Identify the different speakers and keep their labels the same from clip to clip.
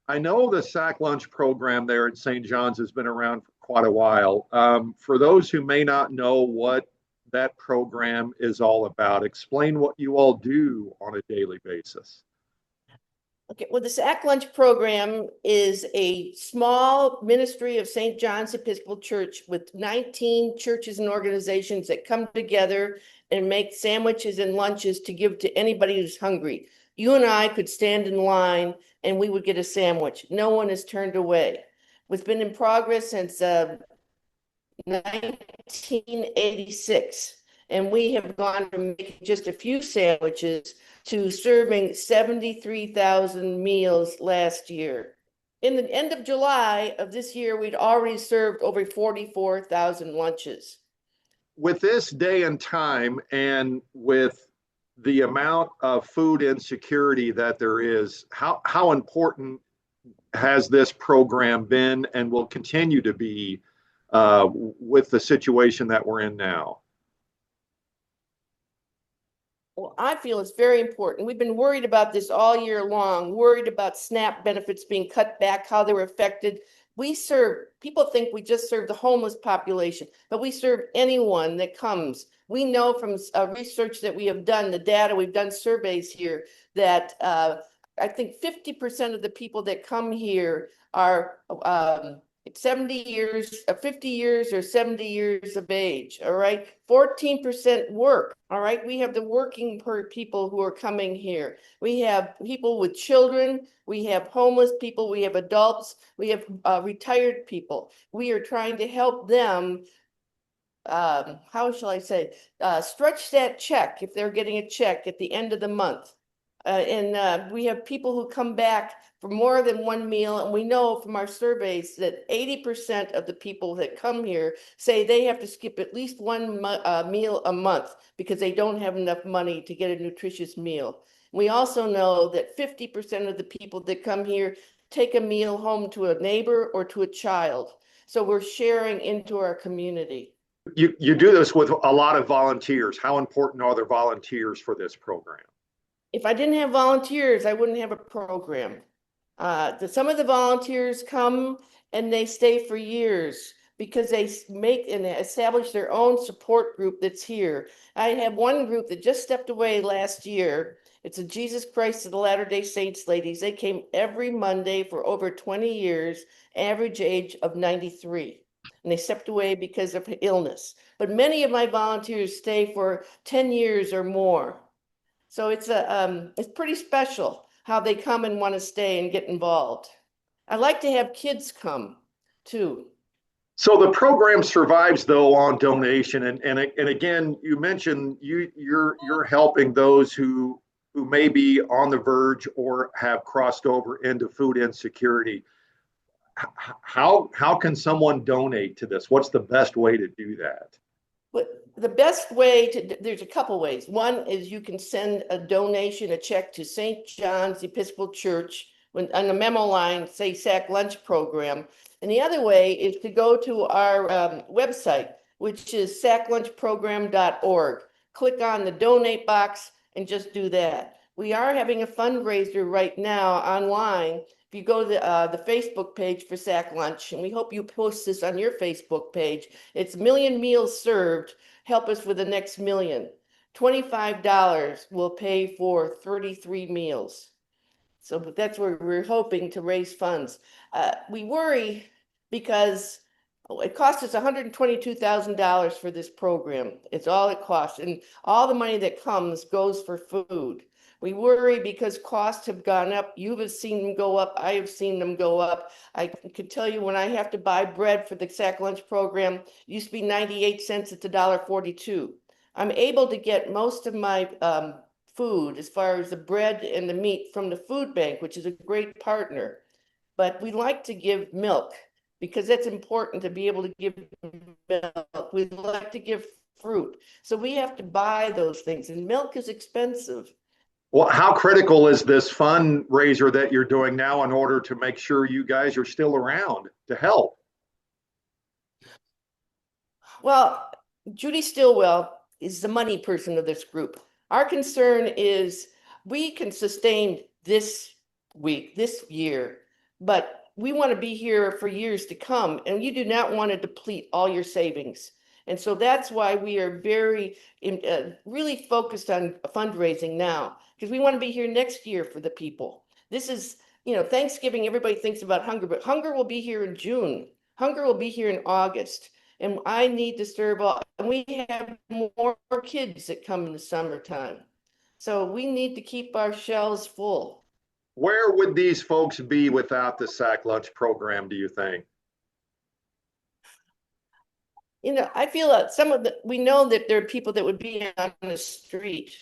Speaker 1: I know the sack lunch program there at St. John's has been around for quite a while. For those who may not know what that program is all about, explain what you all do on a daily basis.
Speaker 2: Okay, well, the Sack Lunch program is a small ministry of St. John's Episcopal Church with 19 churches and organizations that come together and make sandwiches and lunches to give to anybody who's hungry. You and I could stand in line and we would get a sandwich. No one is turned away. It's been in progress since 1986, and we have gone from making just a few sandwiches to serving 73,000 meals last year. In the end of July of this year, we'd already served over 44,000 lunches.
Speaker 1: With this day and time, and with the amount of food insecurity that there is, how important has this program been and will continue to be with the situation that we're in now?
Speaker 2: Well, I feel it's very important. We've been worried about this all year long, worried about SNAP benefits being cut back, how they were affected. People think we just serve the homeless population, but we serve anyone that comes. We know from research that we have done, the data, we've done surveys here, that I think 50% of the people that come here are 70 years, 50 years or 70 years of age, all right? 14% work, all right? We have the working people who are coming here. We have people with children, we have homeless people, we have adults, we have retired people. We are trying to help them, how shall I say, stretch that check if they're getting a check at the end of the month. And we have people who come back for more than one meal. And we know from our surveys that 80% of the people that come here say they have to skip at least one meal a month because they don't have enough money to get a nutritious meal. We also know that 50% of the people that come here take a meal home to a neighbor or to a child. So we're sharing into our community.
Speaker 1: You do this with a lot of volunteers. How important are the volunteers for this program?
Speaker 2: If I didn't have volunteers, I wouldn't have a program. Some of the volunteers come and they stay for years because they make and establish their own support group that's here. I have one group that just stepped away last year. It's a Jesus Christ of the Latter-day Saints ladies. They came every Monday for over 20 years, average age of 93. And they stepped away because of illness. But many of my volunteers stay for 10 years or more. So it's pretty special how they come and want to stay and get involved. I like to have kids come too.
Speaker 1: So the program survives though on donation, and again, you mentioned you're helping those who may be on the verge or have crossed over into food insecurity. How can someone donate to this? What's the best way to do that?
Speaker 2: But the best way there's a couple ways. One is you can send a donation, a check to St. John's Episcopal Church on the memo line, say Sack Lunch Program. And the other way is to go to our website, which is sacklunchprogram.org. Click on the donate box and just do that. We are having a fundraiser right now online. If you go to the Facebook page for Sack Lunch, and we hope you post this on your Facebook page, it's Million Meals Served. Help us with the next million. $25 will pay for 33 meals. So that's where we're hoping to raise funds. We worry because it cost us $122,000 for this program. It's all it costs. And all the money that comes goes for food. We worry because costs have gone up. You have seen them go up. I have seen them go up. I can tell you when I have to buy bread for the Sack Lunch program, it used to be 98 cents, it's $1.42. I'm able to get most of my food as far as the bread and the meat from the food bank, which is a great partner. But we like to give milk because that's important to be able to give milk. We like to give fruit. So we have to buy those things, and milk is expensive.
Speaker 1: Well, how critical is this fundraiser that you're doing now in order to make sure you guys are still around to help?
Speaker 2: Well, Judy Stillwell is the money person of this group. Our concern is we can sustain this week, this year, but we want to be here for years to come, and you do not want to deplete all your savings. And so that's why we are very really focused on fundraising now, because we want to be here next year for the people. This is, Thanksgiving, everybody thinks about hunger, but hunger will be here in June. Hunger will be here in August. And I need to serve all, and we have more kids that come in the summertime. So we need to keep our shelves full.
Speaker 1: Where would these folks be without the sack lunch program, do you think?
Speaker 2: I feel that we know that there are people that would be on the street.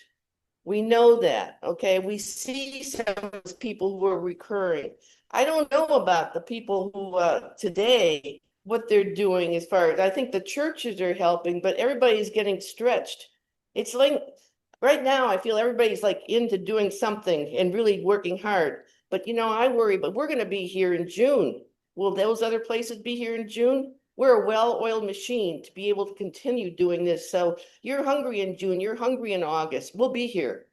Speaker 2: We know that, okay? We see some of those people who are recurring. I don't know about the people who today, what they're doing as far as, I think the churches are helping, but everybody's getting stretched. It's like right now, I feel everybody's like into doing something and really working hard. But I worry, but we're going to be here in June. Will those other places be here in June? We're a well-oiled machine to be able to continue doing this. So you're hungry in June, you're hungry in August. We'll be here.